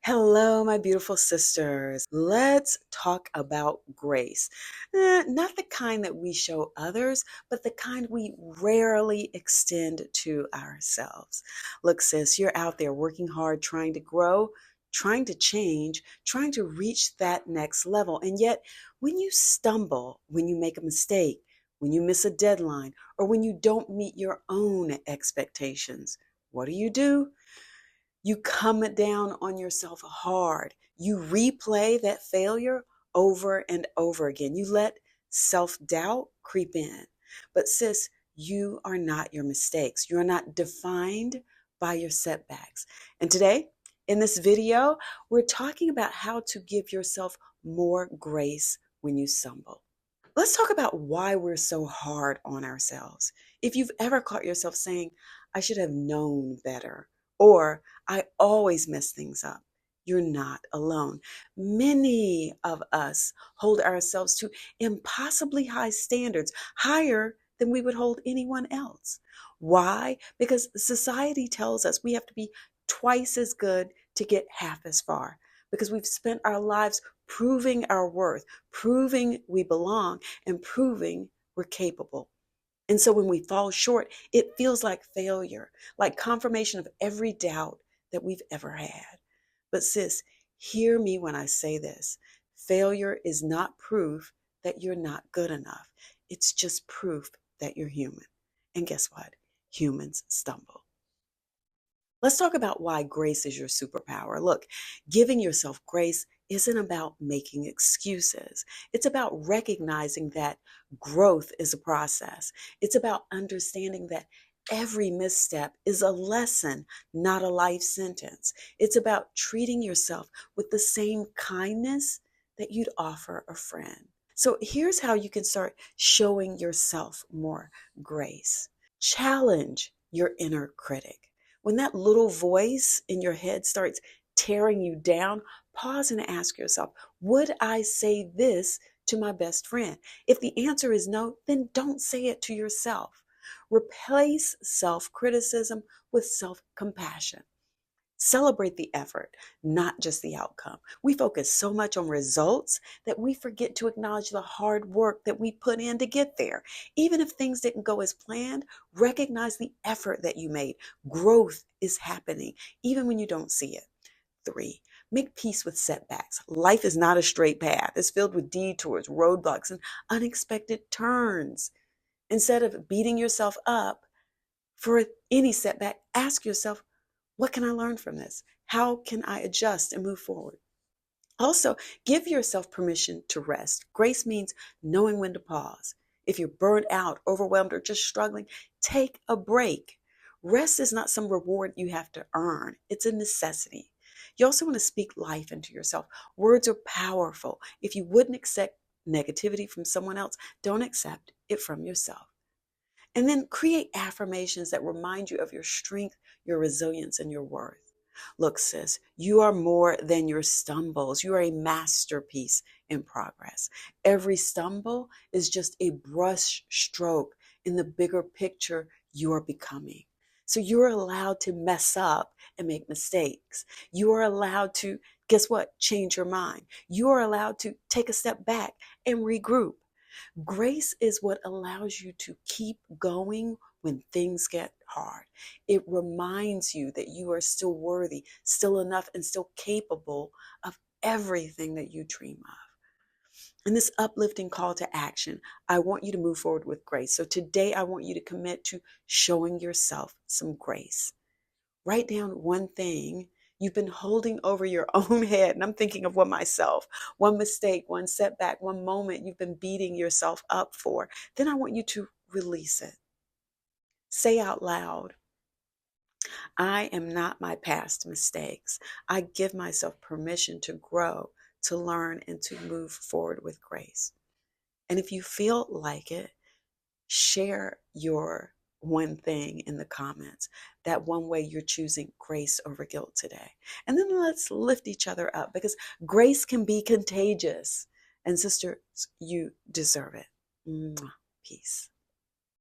Hello, my beautiful sisters. Let's talk about grace. Not the kind that we show others, but the kind we rarely extend to ourselves. Look, sis, you're out there working hard, trying to grow, trying to change, trying to reach that next level. And yet, when you stumble, when you make a mistake, when you miss a deadline, or when you don't meet your own expectations, what do? You come down on yourself hard. You replay that failure over and over again. You let self doubt creep in. But, sis, you are not your mistakes. You are not defined by your setbacks. And today, in this video, we're talking about how to give yourself more grace when you stumble. Let's talk about why we're so hard on ourselves. If you've ever caught yourself saying, I should have known better, or I always mess things up, you're not alone. Many of us hold ourselves to impossibly high standards, higher than we would hold anyone else. Why? Because society tells us we have to be twice as good to get half as far. Because we've spent our lives proving our worth, proving we belong, and proving we're capable. And so when we fall short, it feels like failure, like confirmation of every doubt that we've ever had. But sis, hear me when I say this. Failure is not proof that you're not good enough. It's just proof that you're human. And guess what? Humans stumble. Let's talk about why grace is your superpower. Look, giving yourself grace isn't about making excuses. It's about recognizing that growth is a process. It's about understanding that every misstep is a lesson, not a life sentence. It's about treating yourself with the same kindness that you'd offer a friend. So here's how you can start showing yourself more grace. Challenge your inner critic. When that little voice in your head starts tearing you down, pause and ask yourself, would I say this to my best friend? If the answer is no, then don't say it to yourself. Replace self-criticism with self-compassion. Celebrate the effort, not just the outcome. We focus so much on results that we forget to acknowledge the hard work that we put in to get there. Even if things didn't go as planned, recognize the effort that you made. Growth is happening, even when you don't see it. 3, make peace with setbacks. Life is not a straight path. It's filled with detours, roadblocks, and unexpected turns. Instead of beating yourself up for any setback, ask yourself, what can I learn from this? How can I adjust and move forward? Also, give yourself permission to rest. Grace means knowing when to pause. If you're burnt out, overwhelmed, or just struggling, take a break. Rest is not some reward you have to earn. It's a necessity. You also want to speak life into yourself. Words are powerful. If you wouldn't accept negativity from someone else, don't accept it from yourself. And then create affirmations that remind you of your strength, your resilience, and your worth. Look, sis, you are more than your stumbles. You are a masterpiece in progress. Every stumble is just a brush stroke in the bigger picture you are becoming. So you're allowed to mess up and make mistakes. You are allowed to, guess what, change your mind. You are allowed to take a step back and regroup. Grace is what allows you to keep going when things get hard. It reminds you that you are still worthy, still enough, and still capable of everything that you dream of. In this uplifting call to action, I want you to move forward with grace. So today, I want you to commit to showing yourself some grace. Write down one thing you've been holding over your own head. And I'm thinking of one myself, one mistake, one setback, one moment you've been beating yourself up for. Then I want you to release it. Say out loud, I am not my past mistakes. I give myself permission to grow, to learn, and to move forward with grace. And if you feel like it, share your one thing in the comments, that one way you're choosing grace over guilt today. And then let's lift each other up, because grace can be contagious. And sisters, you deserve it. Mwah. Peace.